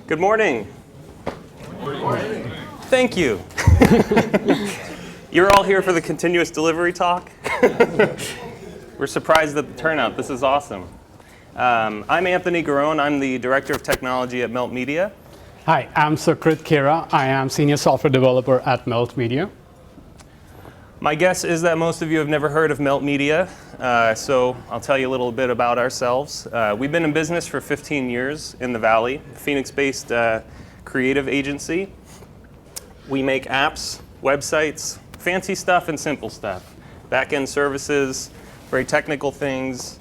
Good morning. Good morning. Thank you. You're all here for the continuous delivery talk? We're surprised at the turnout. This is awesome. I'm Anthony Garone. I'm the Director of Technology at Melt Media. Hi, I'm Sukrit Khera. I am Senior Software Developer at Melt Media. My guess is that most of you have never heard of Melt Media, so I'll tell you a little bit about ourselves. We've been in business for 15 years in the Valley, Phoenix-based creative agency. We make apps, websites, fancy stuff and simple stuff, back-end services, very technical things.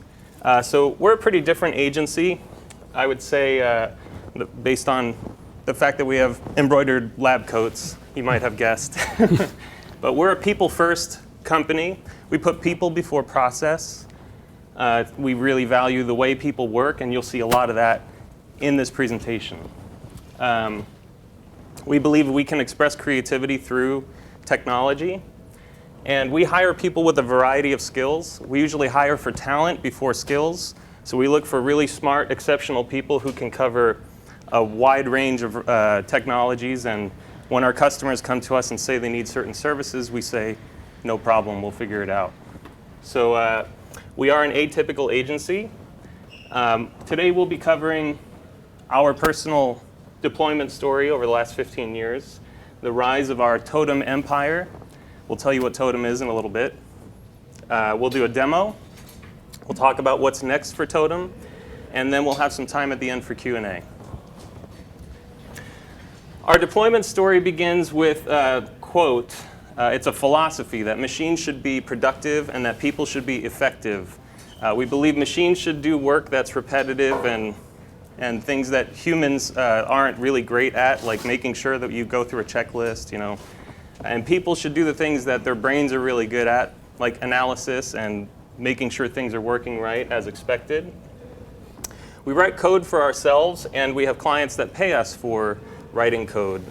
So we're a pretty different agency, I would say, based on the fact that we have embroidered lab coats, you might have guessed. But we're a people-first company. We put people before process. We really value the way people work, and you'll see a lot of that in this presentation. We believe we can express creativity through technology, and we hire people with a variety of skills. We usually hire for talent before skills, so we look for really smart, exceptional people who can cover a wide range of technologies, and when our customers come to us and say they need certain services, we say, no problem, we'll figure it out. So we are an atypical agency. Today we'll be covering our personal deployment story over the last 15 years, the rise of our Totem empire. We'll tell you what Totem is in a little bit. We'll do a demo. We'll talk about what's next for Totem, and then we'll have some time at the end for Q&A. Our deployment story begins with a quote. It's a philosophy that machines should be productive and that people should be effective. We believe machines should do work that's repetitive and things that humans aren't really great at, like making sure that you go through a checklist, you know. And people should do the things that their brains are really good at, like analysis and making sure things are working right as expected. We write code for ourselves, and we have clients that pay us for writing code.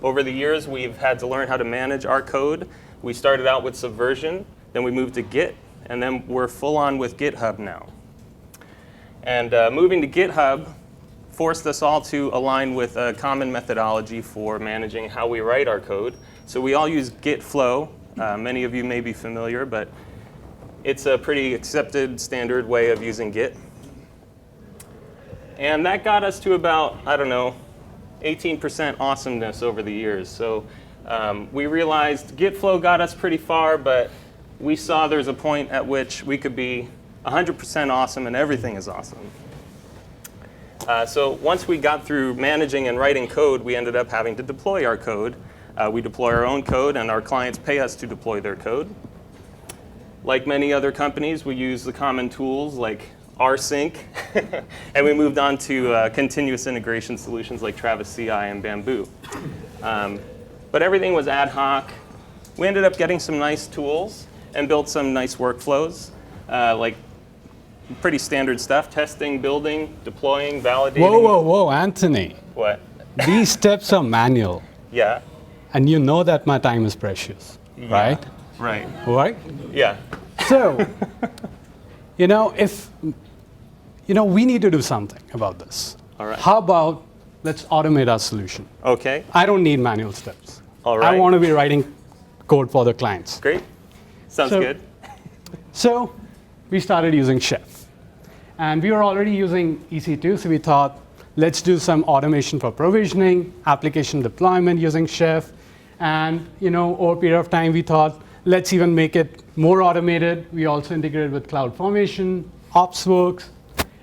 Over the years, we've had to learn how to manage our code. We started out with Subversion, then we moved to Git, and then we're full on with GitHub now. And moving to GitHub forced us all to align with a common methodology for managing how we write our code. So we all use GitFlow. Many of you may be familiar, but it's a pretty accepted standard way of using Git. And that got us to about, I don't know, 18% awesomeness over the years. So we realized GitFlow got us pretty far, but we saw there's a point at which we could be 100% awesome and everything is awesome. So once we got through managing and writing code, we ended up having to deploy our code. We deploy our own code, and our clients pay us to deploy their code. Like many other companies, we use the common tools like rsync, and we moved on to continuous integration solutions like Travis CI and Bamboo. But everything was ad hoc. We ended up getting some nice tools and built some nice workflows, like pretty standard stuff: testing, building, deploying, validating. Whoa, Anthony. What? These steps are manual. Yeah. And you know that my time is precious, right? Right. Right? Yeah. So, if we need to do something about this. All right. How about let's automate our solution? Okay. I don't need manual steps. All right. I want to be writing code for the clients. Great. Sounds good. So we started using Chef. And we were already using EC2, so we thought, let's do some automation for provisioning, application deployment using Chef. And over a period of time, we thought, let's even make it more automated. We also integrated with CloudFormation, OpsWorks.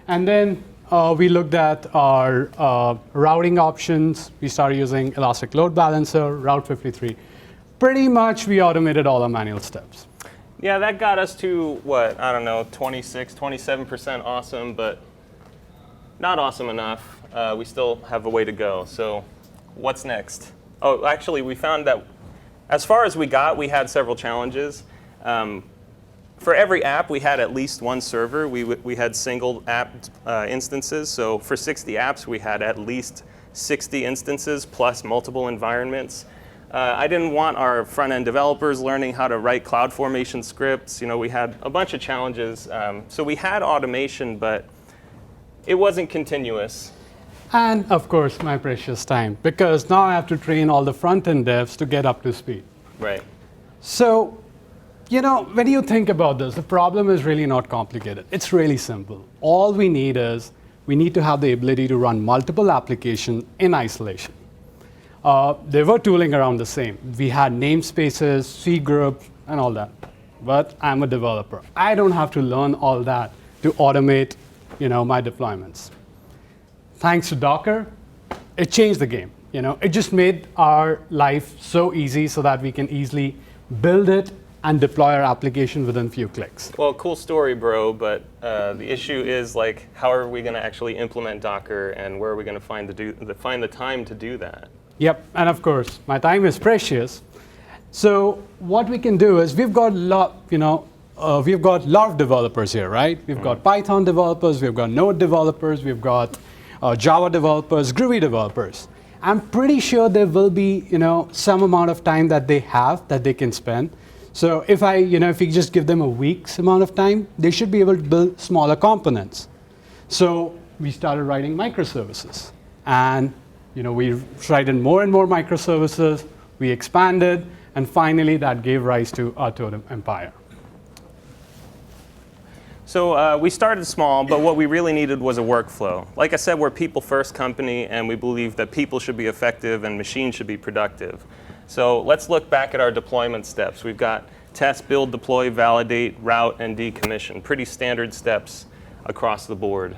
And then we looked at our routing options. We started using Elastic Load Balancer, Route 53. Pretty much, we automated all our manual steps. Yeah, that got us to, what, I don't know, 26, 27% awesome, but not awesome enough. We still have a way to go. So what's next? Oh, actually, we found that as far as we got, we had several challenges. For every app, we had at least one server. We had single app instances. So for 60 apps, we had at least 60 instances plus multiple environments. I didn't want our front-end developers learning how to write CloudFormation scripts. We had a bunch of challenges. So we had automation, but it wasn't continuous. And of course, my precious time, because now I have to train all the front-end devs to get up to speed. Right. So, when you think about this, the problem is really not complicated. It's really simple. All we need is we need to have the ability to run multiple applications in isolation. There were tooling around the same. We had namespaces, C groups, and all that. But I'm a developer. I don't have to learn all that to automate, my deployments. Thanks to Docker, it changed the game. It just made our life so easy so that we can easily build it and deploy our application within a few clicks. Well, cool story, bro, but the issue is how are we going to actually implement Docker, and where are we going to find the time to do that? Yep, and of course, my time is precious. So what we can do is we've got a lot of developers here, right? We've got Python developers, we've got Node developers, we've got Java developers, Groovy developers. I'm pretty sure there will be, some amount of time that they have that they can spend. So if we just give them a week's amount of time, they should be able to build smaller components. So we started writing microservices, and we written more and more microservices. We expanded, and finally that gave rise to our Totem empire. So we started small, but what we really needed was a workflow. Like I said, we're a people-first company, and we believe that people should be effective and machines should be productive. So let's look back at our deployment steps. We've got test, build, deploy, validate, route, and decommission. Pretty standard steps across the board.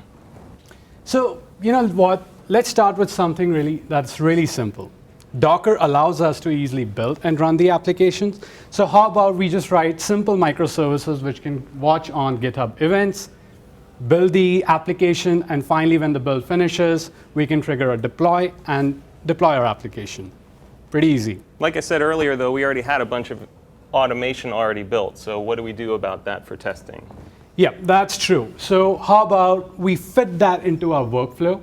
So you know what? Let's start with something that's really simple. Docker allows us to easily build and run the applications. So how about we just write simple microservices which can watch on GitHub events, build the application, and finally when the build finishes, we can trigger a deploy and deploy our application. Pretty easy. Like I said earlier, though, we already had a bunch of automation already built. So what do we do about that for testing? Yeah, that's true. So how about we fit that into our workflow?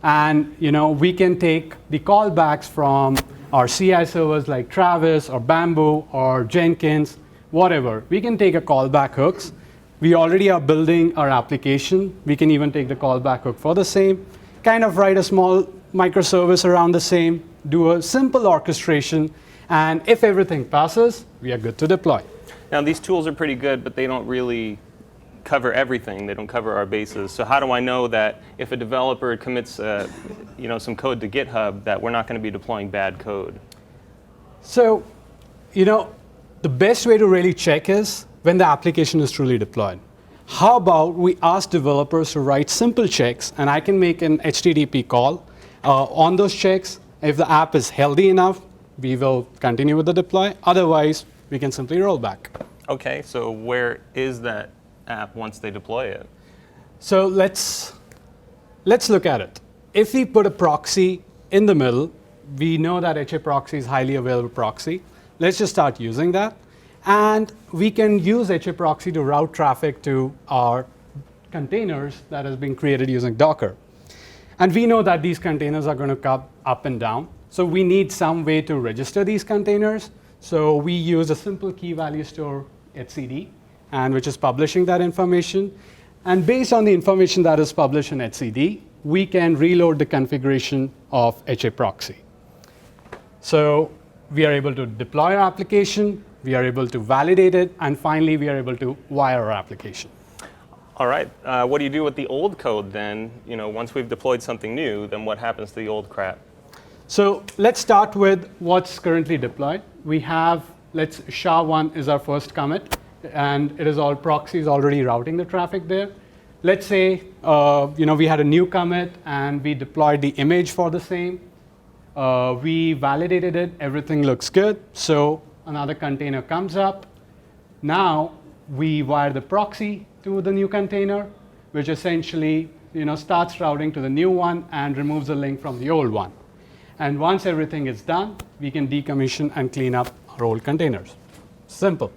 And we can take the callbacks from our CI servers like Travis or Bamboo or Jenkins, whatever. We can take a callback hooks. We already are building our application. We can even take the callback hook for the same, kind of write a small microservice around the same, do a simple orchestration, and if everything passes, we are good to deploy. Now, these tools are pretty good, but they don't really cover everything. They don't cover our bases. So how do I know that if a developer commits some code to GitHub, that we're not going to be deploying bad code? So the best way to really check is when the application is truly deployed. How about we ask developers to write simple checks, and I can make an HTTP call on those checks. If the app is healthy enough, we will continue with the deploy. Otherwise, we can simply roll back. OK, so where is that app once they deploy it? So let's look at it. If we put a proxy in the middle, we know that HAProxy is highly available proxy. Let's just start using that. And we can use HAProxy to route traffic to our containers that has been created using Docker. And we know that these containers are going to come up and down. So we need some way to register these containers. So we use a simple key value store etcd, and which is publishing that information. And based on the information that is published in etcd, we can reload the configuration of HAProxy. So we are able to deploy our application, we are able to validate it, and finally we are able to wire our application. All right. What do you do with the old code then? Once we've deployed something new, then what happens to the old crap? So let's start with what's currently deployed. We have, SHA-1 is our first commit, and it is all proxies already routing the traffic there. Let's say we had a new commit and we deployed the image for the same. We validated it, everything looks good. So another container comes up. Now we wire the proxy to the new container, which essentially starts routing to the new one and removes the link from the old one. And once everything is done, we can decommission and clean up our old containers. Simple.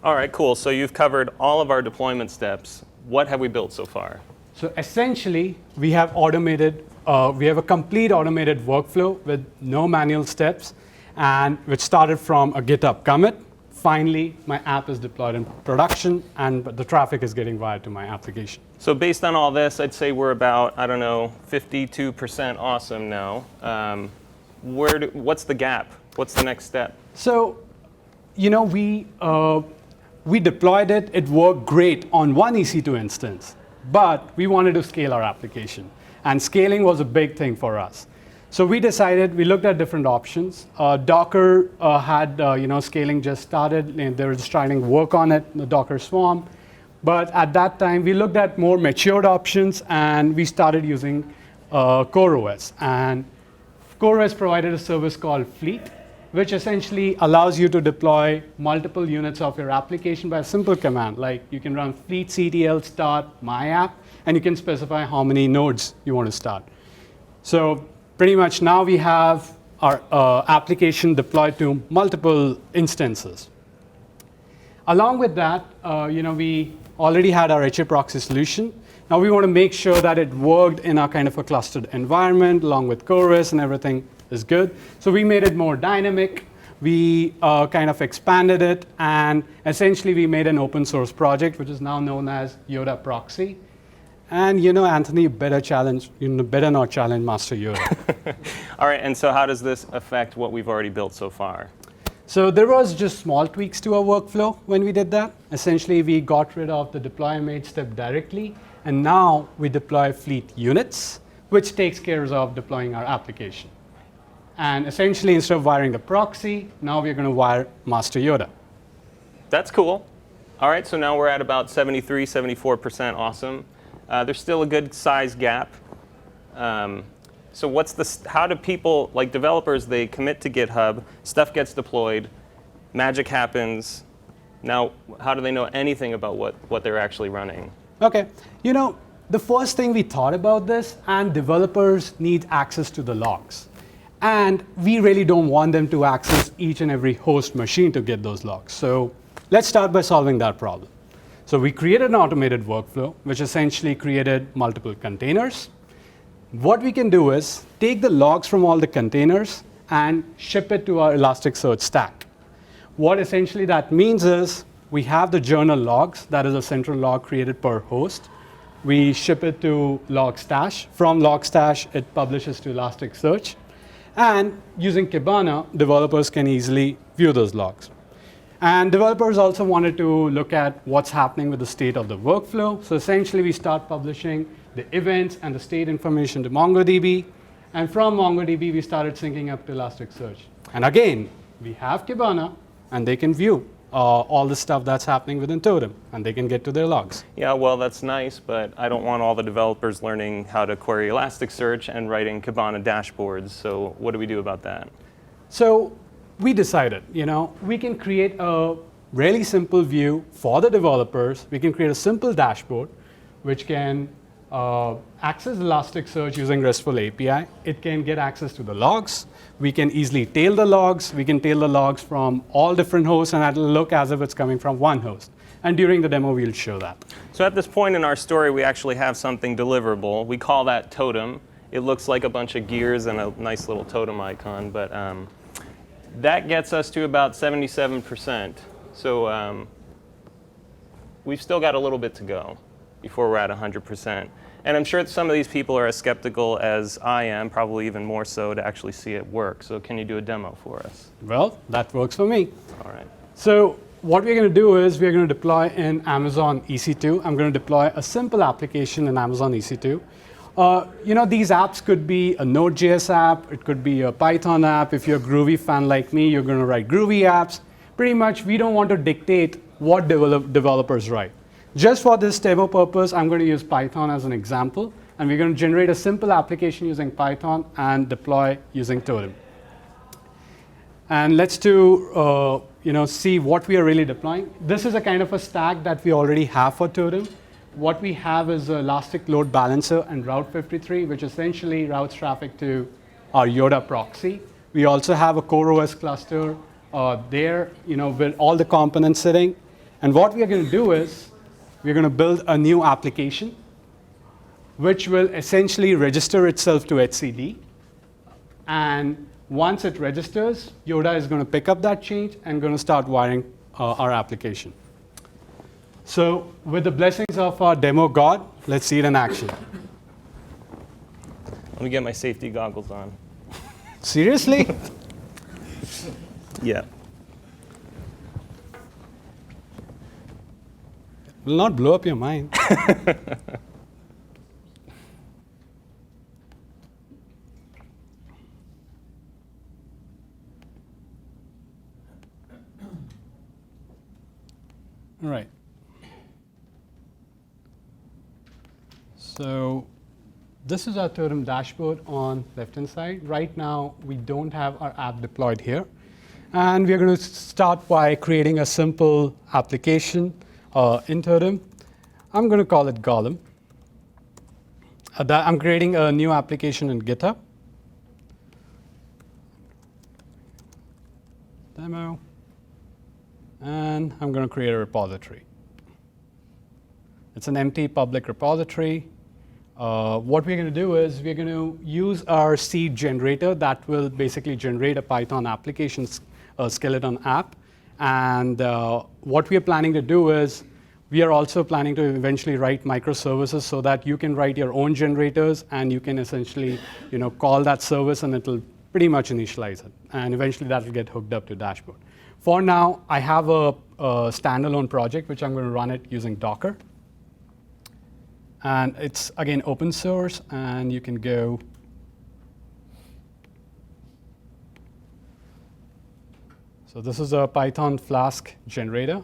All right, cool. So you've covered all of our deployment steps. What have we built so far? So essentially, we have a complete automated workflow with no manual steps, and which started from a GitHub commit, finally, my app is deployed in production, and the traffic is getting wired to my application. So based on all this, I'd say we're about, I don't know, 52% awesome now. What's the gap? What's the next step? So, we deployed it. It worked great on one EC2 instance, but we wanted to scale our application, and scaling was a big thing for us. So we looked at different options. Docker had, scaling just started, and they were just trying to work on it, the Docker Swarm. But at that time, we looked at more matured options, and we started using CoreOS. And CoreOS provided a service called Fleet, which essentially allows you to deploy multiple units of your application by a simple command. Like you can run fleetctl start my app, and you can specify how many nodes you want to start. So pretty much now we have our application deployed to multiple instances. Along with that, we already had our HA proxy solution. Now we want to make sure that it worked in a kind of a clustered environment along with CoreOS, and everything is good. So we made it more dynamic. We kind of expanded it, and essentially we made an open source project, which is now known as IteratePHX. And Anthony, better not challenge Master Yoda. All right, and so how does this affect what we've already built so far? So there was just small tweaks to our workflow when we did that. Essentially, we got rid of the deploy and made step directly, and now we deploy Fleet units, which takes care of deploying our application. And essentially, instead of wiring the proxy, now we're going to wire Master Yoda. That's cool. All right, so now we're at about 73, 74% awesome. There's still a good size gap. So how do people, like developers, they commit to GitHub, stuff gets deployed, magic happens. Now, how do they know anything about what they're actually running? OK. The first thing we thought about this, and developers need access to the logs. And we really don't want them to access each and every host machine to get those logs. So let's start by solving that problem. So we created an automated workflow, which essentially created multiple containers. What we can do is take the logs from all the containers and ship it to our Elasticsearch stack. What essentially that means is we have the journal logs. That is a central log created per host. We ship it to Logstash. From Logstash, it publishes to Elasticsearch. And using Kibana, developers can easily view those logs. And developers also wanted to look at what's happening with the state of the workflow. So essentially, we start publishing the events and the state information to MongoDB. And from MongoDB, we started syncing up to Elasticsearch. And again, we have Kibana, and they can view all the stuff that's happening within Totem, and they can get to their logs. Yeah, well, that's nice, but I don't want all the developers learning how to query Elasticsearch and writing Kibana dashboards. So what do we do about that? So we decided, we can create a really simple view for the developers. We can create a simple dashboard, which can access Elasticsearch using RESTful API. It can get access to the logs. We can easily tail the logs. We can tail the logs from all different hosts, and it'll look as if it's coming from one host. And during the demo, we'll show that. So at this point in our story, we actually have something deliverable. We call that Totem. It looks like a bunch of gears and a nice little totem icon, but that gets us to about 77%. So we've still got a little bit to go before we're at 100%. And I'm sure that some of these people are as skeptical as I am, probably even more so, to actually see it work. So can you do a demo for us? Well, that works for me. All right. So what we're going to do is we're going to deploy in Amazon EC2. I'm going to deploy a simple application in Amazon EC2. These apps could be a Node.js app. It could be a Python app. If you're a Groovy fan like me, you're going to write Groovy apps. Pretty much, we don't want to dictate what developers write. Just for this demo purpose, I'm going to use Python as an example. And we're going to generate a simple application using Python and deploy using Totem. And let's see what we are really deploying. This is a kind of a stack that we already have for Totem. What we have is an Elastic Load Balancer and Route 53, which essentially routes traffic to our Yoda proxy. We also have a CoreOS cluster there, with all the components sitting. And what we are going to do is we're going to build a new application, which will essentially register itself to etcd. And once it registers, Yoda is going to pick up that change and going to start wiring our application. So with the blessings of our demo god, let's see it in action. Let me get my safety goggles on. Seriously? Yeah. Will not blow up your mind. All right. So this is our Totem dashboard on left-hand side. Right now, we don't have our app deployed here. And we're going to start by creating a simple application in Totem. I'm going to call it Golem. I'm creating a new application in GitHub. Demo. And I'm going to create a repository. It's an empty public repository. What we're going to do is we're going to use our seed generator that will basically generate a Python application skeleton app. And what we are planning to do is we are also planning to eventually write microservices so that you can write your own generators and you can essentially call that service and it'll pretty much initialize it. And eventually that will get hooked up to dashboard. For now, I have a standalone project which I'm going to run it using Docker. And it's, again, open source, and you can go. So this is a Python Flask generator.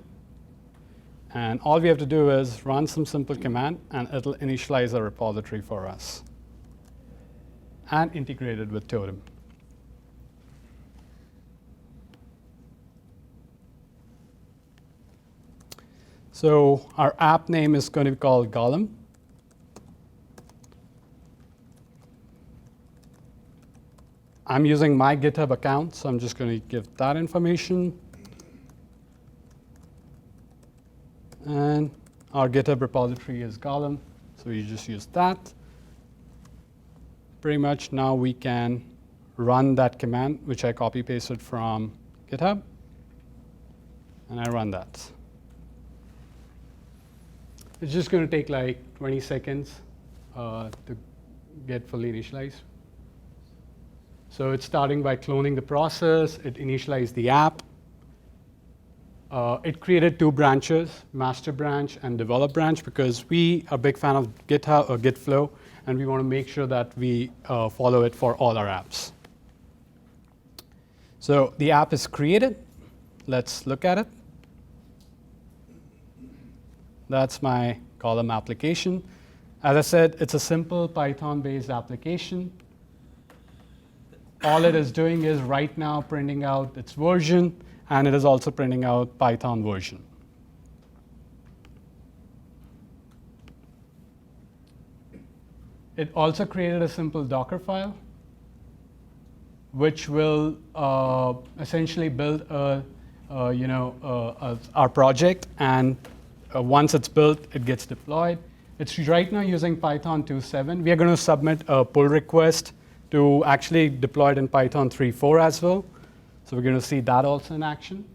And all we have to do is run some simple command, and it'll initialize a repository for us and integrate it with Totem. So our app name is going to be called Golem. I'm using my GitHub account, so I'm just going to give that information. And our GitHub repository is Golem, so we just use that. Pretty much now we can run that command, which I copy-pasted from GitHub. And I run that. It's just going to take like 20 seconds to get fully initialized. So it's starting by cloning the process. It initialized the app. It created two branches, master branch and develop branch, because we are a big fan of GitHub or GitFlow, and we want to make sure that we follow it for all our apps. So the app is created. Let's look at it. That's my Golem application. As I said, it's a simple Python-based application. All it is doing is right now printing out its version, and it is also printing out Python version. It also created a simple Docker file, which will essentially build our project, and once it's built, it gets deployed. It's right now using Python 2.7. We are going to submit a pull request to actually deploy it in Python 3.4 as well. So we're going to see that also in action.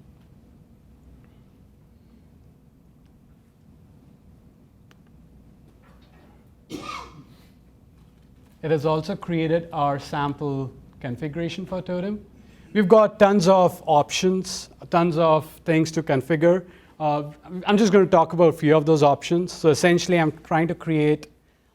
It has also created our sample configuration for Totem. We've got tons of options, tons of things to configure. I'm just going to talk about a few of those options. So essentially, I'm trying to create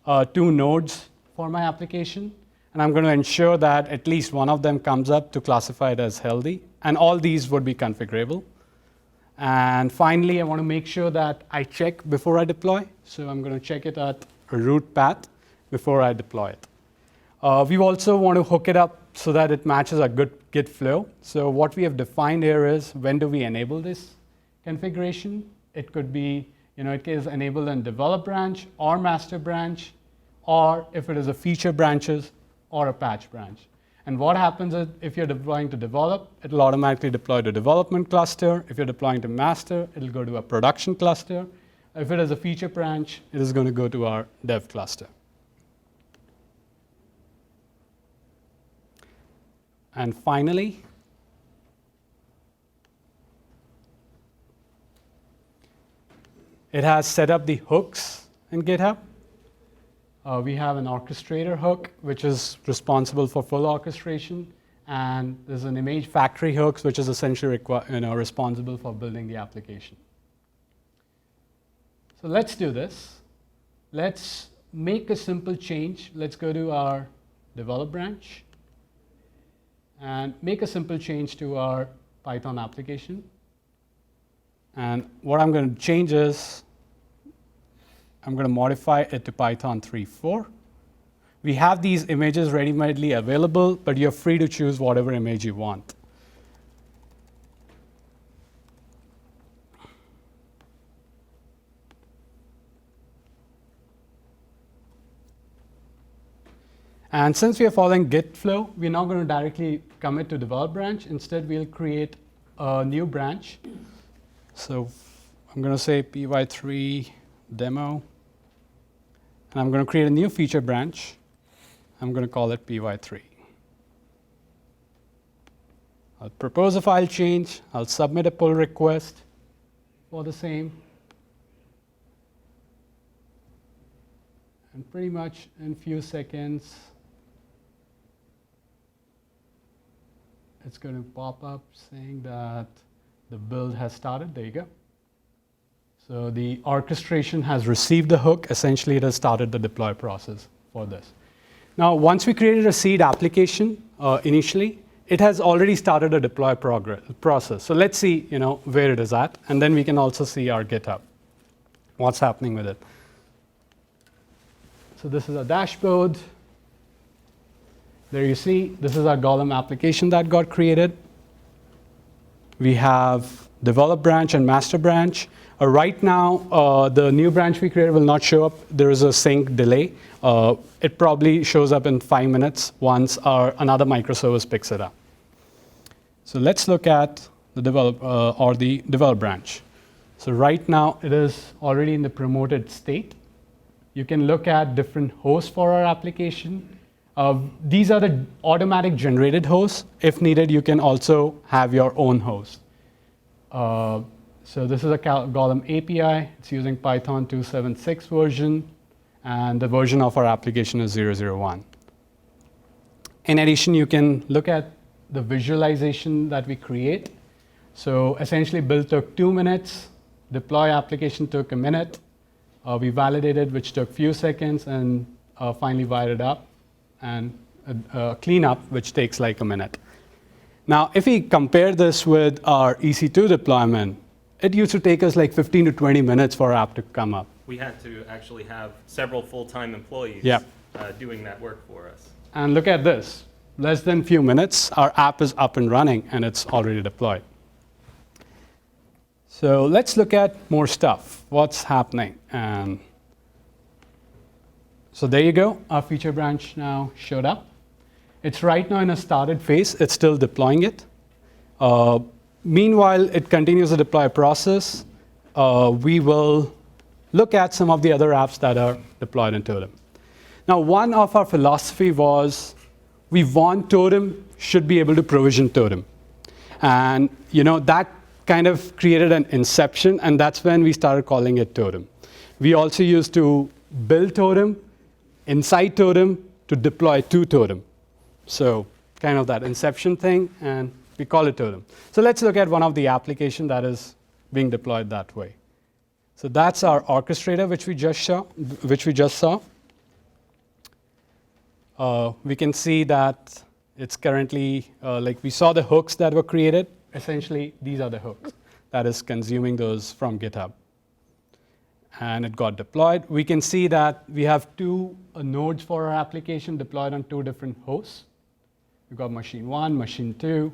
2 nodes for my application. And I'm going to ensure that at least one of them comes up to classify it as healthy. And all these would be configurable. And finally, I want to make sure that I check before I deploy. So I'm going to check it at a root path before I deploy it. We also want to hook it up so that it matches a good Git flow. So what we have defined here is when do we enable this configuration. It could be, it is enabled in develop branch or master branch, or if it is a feature branches or a patch branch. And what happens is if you're deploying to develop, it'll automatically deploy to development cluster. If you're deploying to master, it'll go to a production cluster. If it is a feature branch, it is going to go to our dev cluster. And finally, It has set up the hooks in GitHub. We have an orchestrator hook, which is responsible for full orchestration. And there's an image factory hooks, which is essentially responsible for building the application. So let's do this. Let's make a simple change. Let's go to our develop branch and make a simple change to our Python application. And what I'm going to change is I'm going to modify it to Python 3.4. We have these images ready-madely available, but you're free to choose whatever image you want. And since we are following Git Flow, we're not going to directly commit to develop branch. Instead, we'll create a new branch. So I'm going to say py3 demo. And I'm going to create a new feature branch. I'm going to call it py3. I'll propose a file change. I'll submit a pull request for the same. And pretty much in a few seconds, it's going to pop up saying that the build has started. There you go. So the orchestration has received the hook. Essentially, it has started the deploy process for this. Now, once we created a seed application initially, it has already started a deploy process. So let's see where it is at. And then we can also see our GitHub, what's happening with it. So this is our dashboard. There you see, this is our Golem application that got created. We have develop branch and master branch. Right now, the new branch we created will not show up. There is a sync delay. It probably shows up in 5 minutes once another microservice picks it up. So let's look at the develop branch. So right now, it is already in the promoted state. You can look at different hosts for our application. These are the automatic generated hosts. If needed, you can also have your own host. So this is a Golem API. It's using Python 2.7.6 version, and the version of our application is 0.0.1. In addition, you can look at the visualization that we create. So essentially, build took 2 minutes. Deploy application took a minute. We validated, which took a few seconds, and finally wired up, and cleanup, which takes like a minute. Now, if we compare this with our EC2 deployment, it used to take us like 15 to 20 minutes for our app to come up. We had to actually have several full-time employees doing that work for us. And look at this. Less than a few minutes, our app is up and running, and it's already deployed. So let's look at more stuff. What's happening? So there you go. Our feature branch now showed up. It's right now in a started phase. It's still deploying it. Meanwhile, it continues the deploy process. We will look at some of the other apps that are deployed in Totem. Now, one of our philosophy was we want Totem should be able to provision Totem. And that kind of created an inception, and that's when we started calling it Totem. We also used to build Totem, inside Totem, to deploy to Totem. So kind of that inception thing, and we call it Totem. So let's look at one of the applications that is being deployed that way. So that's our orchestrator, which we just saw. We can see that it's currently, like we saw the hooks that were created. Essentially, these are the hooks that is consuming those from GitHub. And it got deployed. We can see that we have 2 nodes for our application deployed on 2 different hosts. We've got machine 1, machine 2.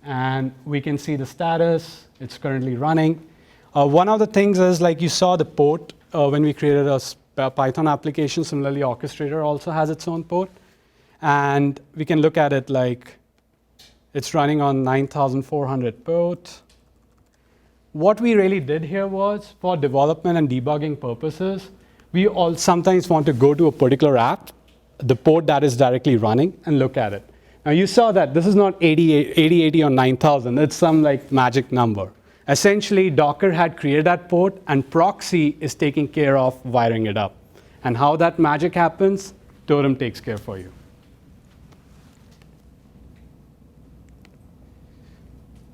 And we can see the status. It's currently running. One of the things is, like you saw the port when we created a Python application. Similarly, orchestrator also has its own port. And we can look at it like it's running on 9400 port. What we really did here was, for development and debugging purposes, we all sometimes want to go to a particular app, the port that is directly running, and look at it. Now, you saw that this is not 8080 or 9000. It's some like magic number. Essentially, Docker had created that port, and proxy is taking care of wiring it up. And how that magic happens, Totem takes care for you.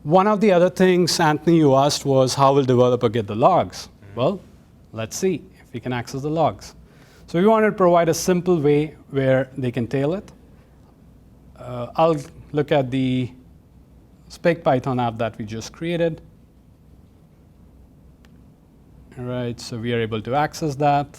One of the other things, Anthony, you asked was, how will developer get the logs? Well, let's see if we can access the logs. So we wanted to provide a simple way where they can tail it. I'll look at the Spec Python app that we just created. All right, so we are able to access that.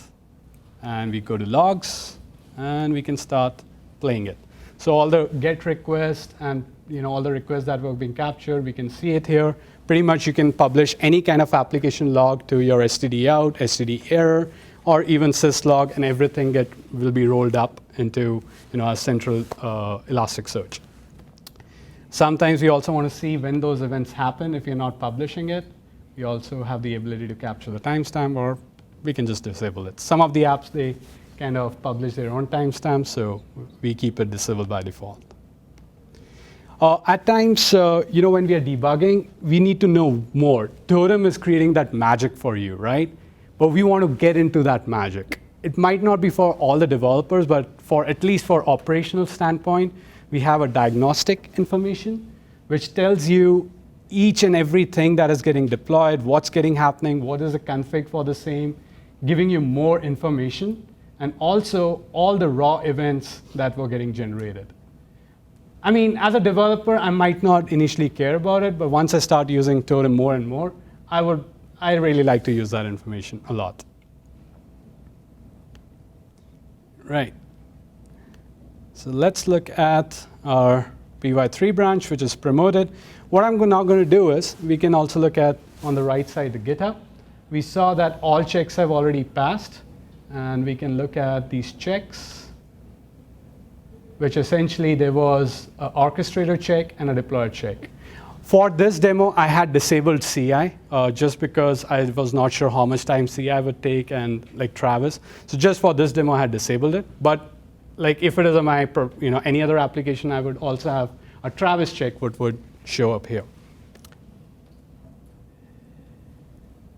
And we go to logs, and we can start playing it. So all the GET requests and all the requests that were being captured, we can see it here. Pretty much you can publish any kind of application log to your std out, std error, or even syslog, and everything will be rolled up into a central Elasticsearch. Sometimes we also want to see when those events happen. If you're not publishing it, we also have the ability to capture the timestamp, or we can just disable it. Some of the apps, they kind of publish their own timestamps, so we keep it disabled by default. At times, when we are debugging, we need to know more. Totem is creating that magic for you, right? But we want to get into that magic. It might not be for all the developers, but at least for operational standpoint, we have a diagnostic information, which tells you each and everything that is getting deployed, what's happening, what is the config for the same, giving you more information, and also all the raw events that were getting generated. I mean, as a developer, I might not initially care about it, but once I start using Totem more and more, I really like to use that information a lot. Right. So let's look at our py3 branch, which is promoted. What I'm now going to do is, we can also look at, on the right side, the GitHub. We saw that all checks have already passed, and we can look at these checks, which essentially there was an orchestrator check and a deployer check. For this demo, I had disabled CI, just because I was not sure how much time CI would take, and like Travis. So just for this demo, I had disabled it. But like if it is any other application, I would also have a Travis check would show up here.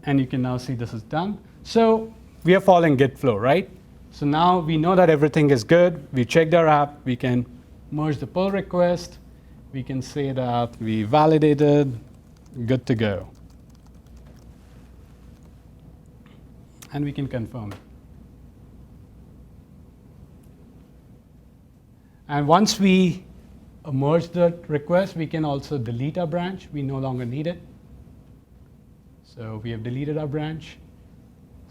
And you can now see this is done. So we are following Git Flow, right? So now we know that everything is good. We checked our app. We can merge the pull request. We can say that we validated, good to go. And we can confirm it. And once we merge the request, we can also delete our branch. We no longer need it. So we have deleted our branch.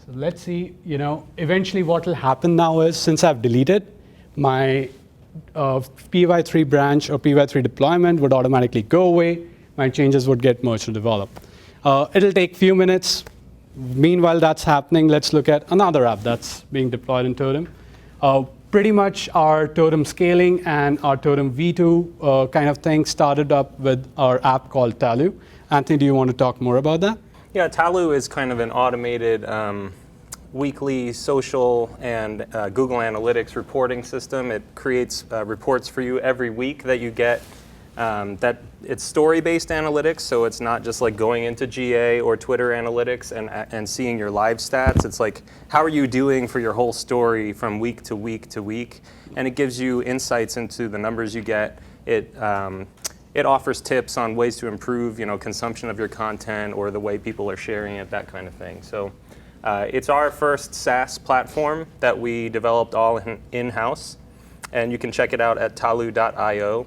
So let's see, eventually what will happen now is, since I've deleted, my py3 branch or py3 deployment would automatically go away. My changes would get merged to develop. It'll take a few minutes. Meanwhile that's happening, let's look at another app that's being deployed in Totem. Pretty much our Totem scaling and our Totem v2 kind of thing started up with our app called Talu. Anthony, do you want to talk more about that? Yeah, Talu is kind of an automated weekly social and Google Analytics reporting system. It creates reports for you every week that you get. That it's story-based analytics, so it's not just like going into GA or Twitter analytics and seeing your live stats. It's like, how are you doing for your whole story from week to week to week? And it gives you insights into the numbers you get. It offers tips on ways to improve, consumption of your content or the way people are sharing it, that kind of thing. So it's our first SaaS platform that we developed all in-house, and you can check it out at talu.io.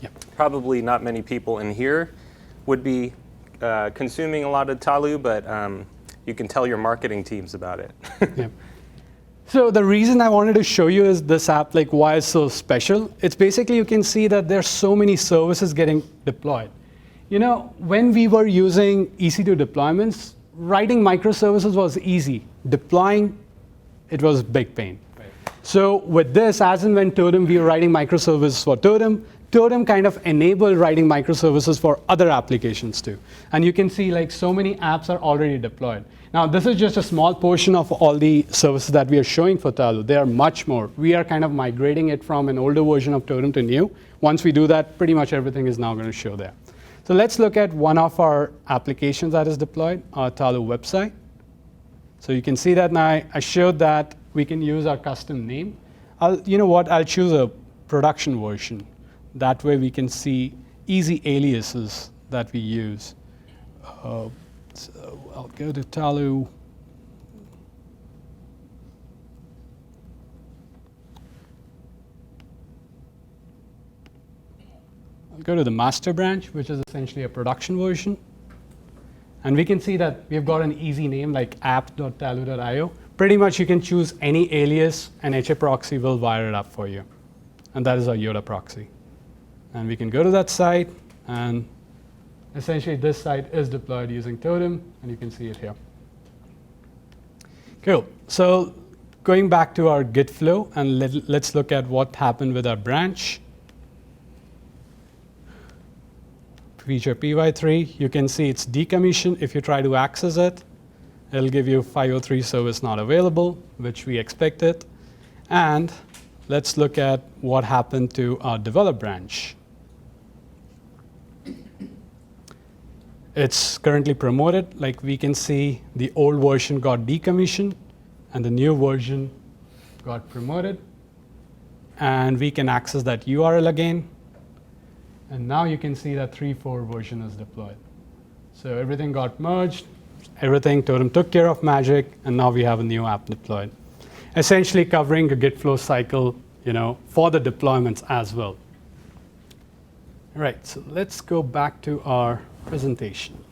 Yep. Probably not many people in here would be consuming a lot of Talu, but you can tell your marketing teams about it. Yep. So the reason I wanted to show you is this app, like why it's so special. It's basically, you can see that there's so many services getting deployed. When we were using EC2 deployments, writing microservices was easy. Deploying, it was big pain. Right. So with this, as and when Totem, we were writing microservices for Totem. Totem kind of enabled writing microservices for other applications too. And you can see like so many apps are already deployed. Now this is just a small portion of all the services that we are showing for Talu. There are much more. We are kind of migrating it from an older version of Totem to new. Once we do that, pretty much everything is now going to show there. So let's look at one of our applications that is deployed, our Talu website. So you can see that now I showed that we can use our custom name. You know what? I'll choose a production version. That way we can see easy aliases that we use. So I'll go to Talu. I'll go to the master branch, which is essentially a production version. And we can see that we've got an easy name like app.talu.io. Pretty much you can choose any alias, and HA proxy will wire it up for you. And that is our Yoda proxy. And we can go to that site, and essentially this site is deployed using Totem, and you can see it here. Cool. So going back to our Git flow, and let's look at what happened with our branch. Feature py3, you can see it's decommissioned. If you try to access it, it'll give you 503 service not available, which we expected. And let's look at what happened to our develop branch. It's currently promoted. Like we can see the old version got decommissioned and the new version got promoted. And we can access that URL again. And now you can see that 3.4 version is deployed. So everything got merged, everything Totem took care of magic, and now we have a new app deployed. Essentially covering a Git flow cycle, for the deployments as well. All right, so let's go back to our presentation.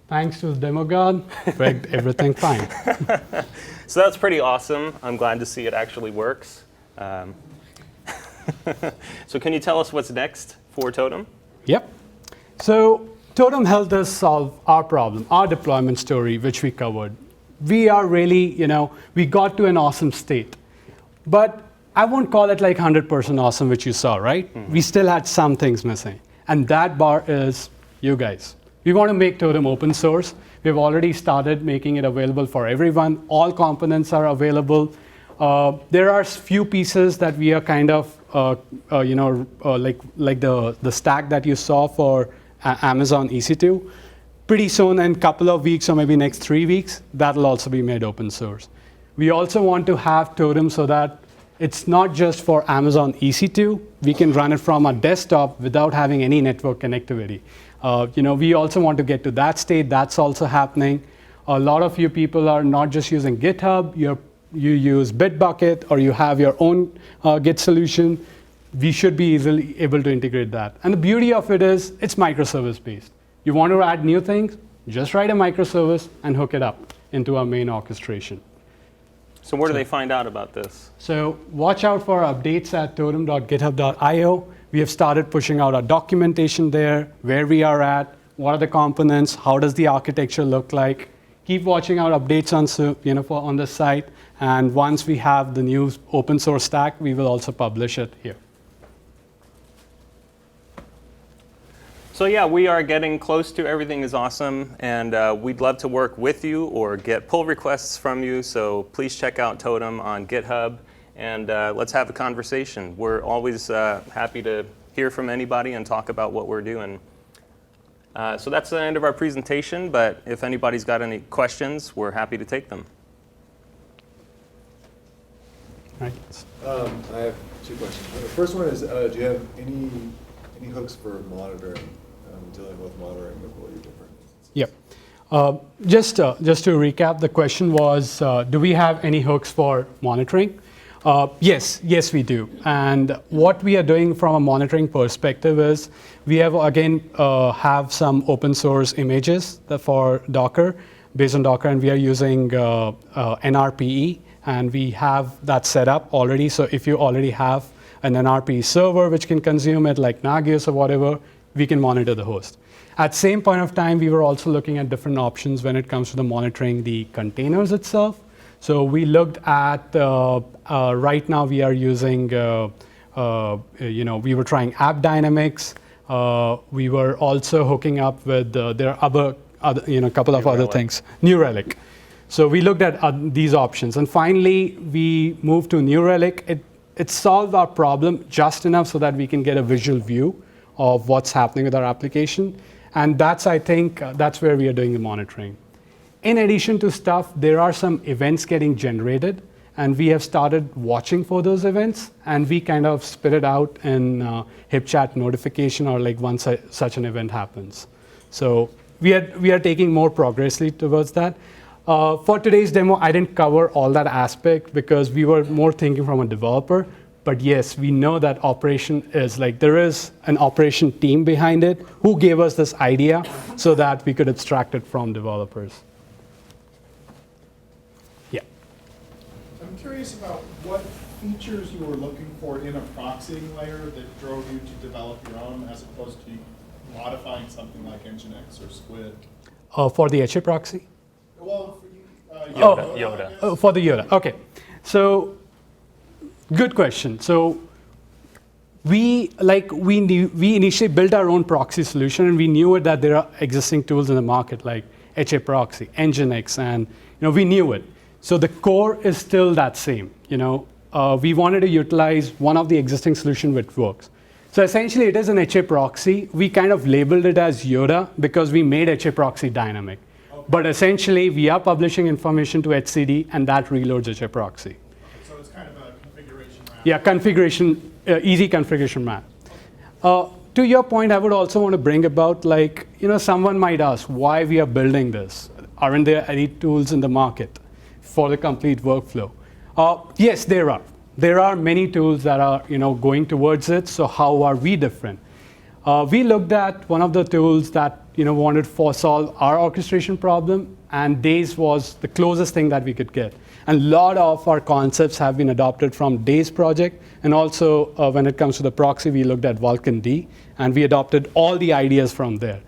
Thanks to the demo god, rigged everything fine. So that's pretty awesome. I'm glad to see it actually works. So can you tell us what's next for Totem? Yep. So Totem helped us solve our problem, our deployment story, which we covered. We are really, we got to an awesome state. But I won't call it like 100% awesome, which you saw, right? Mm-hmm. We still had some things missing. And that bar is you guys. We want to make Totem open source. We've already started making it available for everyone. All components are available. There are few pieces that we are kind of, like the stack that you saw for Amazon EC2. Pretty soon, in a couple of weeks or maybe next 3 weeks, that'll also be made open source. We also want to have Totem so that it's not just for Amazon EC2. We can run it from our desktop without having any network connectivity. We also want to get to that state. That's also happening. A lot of you people are not just using GitHub. You use Bitbucket, or you have your own Git solution. We should be easily able to integrate that. And the beauty of it is it's microservice-based. You want to add new things, just write a microservice and hook it up into our main orchestration. So where do they find out about this? So watch out for updates at totem.github.io. We have started pushing out our documentation there, where we are at, what are the components, how does the architecture look like. Keep watching our updates on the site. And once we have the new open source stack, we will also publish it here. So yeah, we are getting close to everything is awesome, and we'd love to work with you or get pull requests from you. So please check out Totem on GitHub, and let's have a conversation. We're always happy to hear from anybody and talk about what we're doing. So that's the end of our presentation, but if anybody's got any questions, we're happy to take them. Right. I have 2 questions. The first one is, do you have any hooks for monitoring, dealing with monitoring of all your different instances? Yep. Just to recap, the question was, do we have any hooks for monitoring? Yes, we do. And what we are doing from a monitoring perspective is we have, again, have some open source images for Docker, based on Docker, and we are using NRPE, and we have that set up already. So if you already have an NRPE server which can consume it, like Nagios or whatever, we can monitor the host. At the same point of time, we were also looking at different options when it comes to the monitoring the containers itself. So we looked at, right now we are using, we were trying App Dynamics. We were also hooking up with there are a couple of other things. New Relic. So we looked at these options, and finally we moved to New Relic. It solved our problem just enough so that we can get a visual view of what's happening with our application, and that's, I think, that's where we are doing the monitoring. In addition to stuff, there are some events getting generated, and we have started watching for those events, and we kind of spit it out in HipChat notification or like once such an event happens. So we are taking more progressively towards that. For today's demo, I didn't cover all that aspect because we were more thinking from a developer. But yes, we know that operation is like there is an operation team behind it who gave us this idea so that we could abstract it from developers. Yeah. I'm curious about what features you were looking for in a proxying layer that drove you to develop your own as opposed to modifying something like Nginx or Squid. For the HA proxy? Well, for you, Yoda. Oh, for the Yoda. OK. So good question. So we initially built our own proxy solution, and we knew that there are existing tools in the market like HA proxy, Nginx, and we knew it. So the core is still that same. We wanted to utilize one of the existing solutions which works. So essentially, it is an HA proxy. We kind of labeled it as Yoda because we made HA proxy dynamic. Okay. But essentially, we are publishing information to etcd, and that reloads HA proxy. Okay, so it's kind of a configuration map. Yeah, configuration, easy configuration map. To your point, I would also want to bring about, someone might ask why we are building this. Aren't there any tools in the market for the complete workflow? Yes, there are. There are many tools that are going towards it. So how are we different? We looked at one of the tools that wanted to solve our orchestration problem, and Days was the closest thing that we could get. And a lot of our concepts have been adopted from Days project, and also when it comes to the proxy, we looked at Vulkan D, and we adopted all the ideas from there.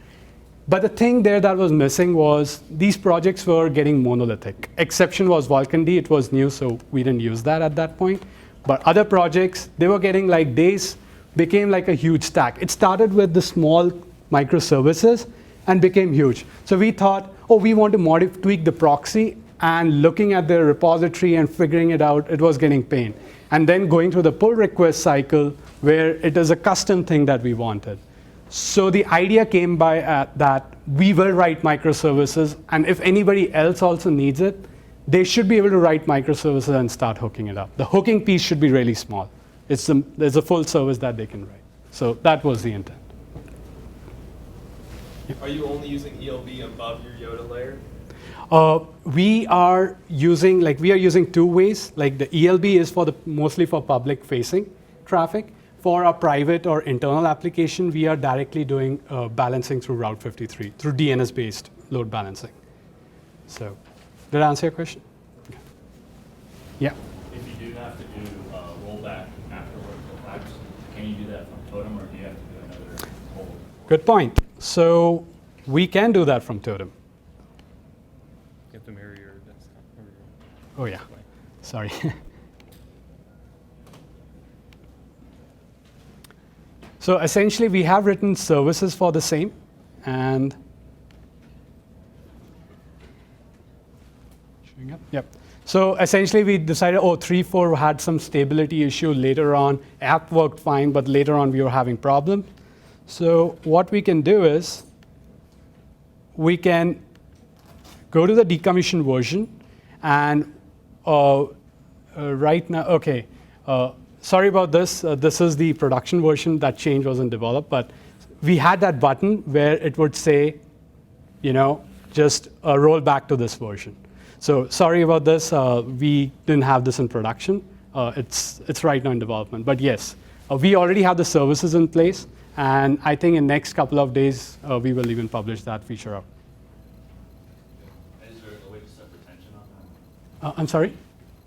But the thing there that was missing was these projects were getting monolithic. Exception was Vulkan D. It was new, so we didn't use that at that point. But other projects, they were getting like Days became like a huge stack. It started with the small microservices and became huge. So we thought, we want to tweak the proxy, and looking at the repository and figuring it out, it was getting pain. And then going through the pull request cycle where it is a custom thing that we wanted. So the idea came by that we will write microservices, and if anybody else also needs it, they should be able to write microservices and start hooking it up. The hooking piece should be really small. There's a full service that they can write. So that was the intent. Are you only using ELB above your Yoda layer? We are using two ways. Like the ELB is mostly for public facing traffic. For our private or internal application, we are directly doing balancing through Route 53, through DNS-based load balancing. So, did I answer your question? Yeah. If you do have to do rollback afterward, perhaps, can you do that from Totem, or do you have to do another hold? Good point. So we can do that from Totem. You have to mirror your desktop. Oh yeah. Sorry. So essentially, we have written services for the same, and showing up. Yep. So essentially, we decided, 3.4 had some stability issue later on. App worked fine, but later on, we were having problems. So what we can do is we can go to the decommissioned version, and right now, OK. Sorry about this. This is the production version. That change wasn't developed. But we had that button where it would say, just roll back to this version. So sorry about this. We didn't have this in production. It's right now in development. But yes, we already have the services in place. And I think in the next couple of days, we will even publish that feature out. Is there a way to set retention on that? I'm sorry? Is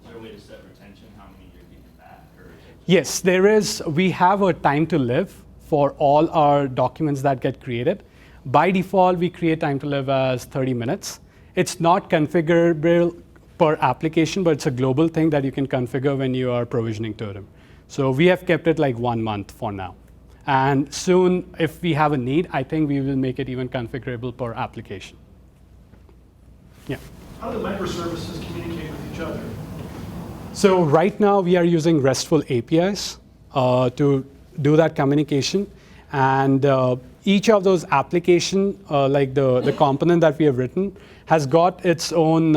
there a way to set retention, how many you're getting back? Or is it Yes, there is. We have a time to live for all our documents that get created. By default, we create time to live as 30 minutes. It's not configurable per application, but it's a global thing that you can configure when you are provisioning Totem. So we have kept it like 1 month for now. And soon, if we have a need, I think we will make it even configurable per application. Yeah. How do microservices communicate with each other? So right now, we are using RESTful APIs to do that communication. And each of those application, like the component that we have written, has got its own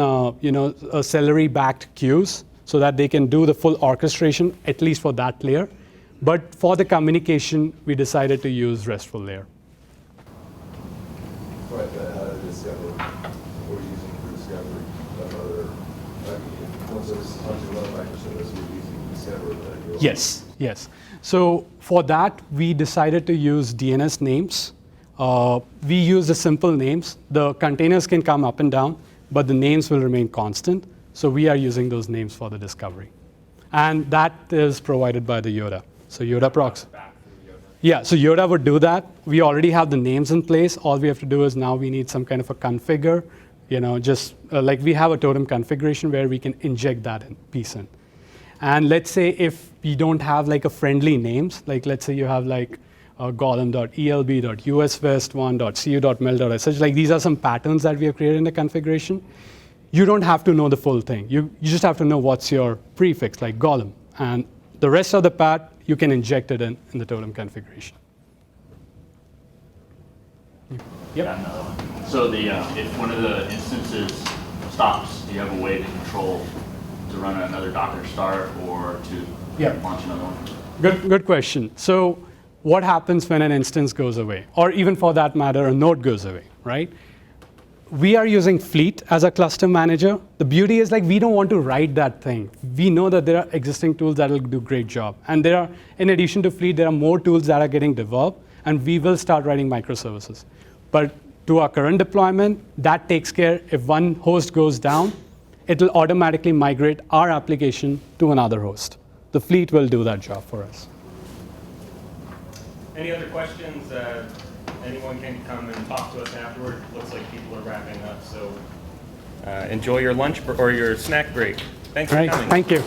Celery-backed queues so that they can do the full orchestration, at least for that layer. But for the communication, we decided to use RESTful layer. Right, how to discover, what are you using for discovery of other, once it's onto one microservice, you're using Discover that you're Yes, yes. So for that, we decided to use DNS names. We use the simple names. The containers can come up and down, but the names will remain constant. So we are using those names for the discovery. And that is provided by the Yoda. So Yoda proxy. Yeah, so Yoda would do that. We already have the names in place. All we have to do is now we need some kind of a configure, just like we have a totem configuration where we can inject that piece in. And let's say if we don't have like a friendly names, like let's say you have like golem.elb.usvest1.cu.mel.sh, like these are some patterns that we have created in the configuration. You don't have to know the full thing. You just have to know what's your prefix, like golem. And the rest of the path, you can inject it in the totem configuration. Yep. Got another one. So if one of the instances stops, do you have a way to control to run another Docker start or to launch another one? Good question. So what happens when an instance goes away? Or even for that matter, a node goes away, right? We are using Fleet as a cluster manager. The beauty is like we don't want to write that thing. We know that there are existing tools that will do a great job. And there are, in addition to Fleet, there are more tools that are getting developed, and we will start writing microservices. But to our current deployment, that takes care if one host goes down, it will automatically migrate our application to another host. The Fleet will do that job for us. Any other questions? Anyone can come and talk to us afterward. Looks like people are wrapping up, so enjoy your lunch or your snack break. Thanks for coming. Thank you.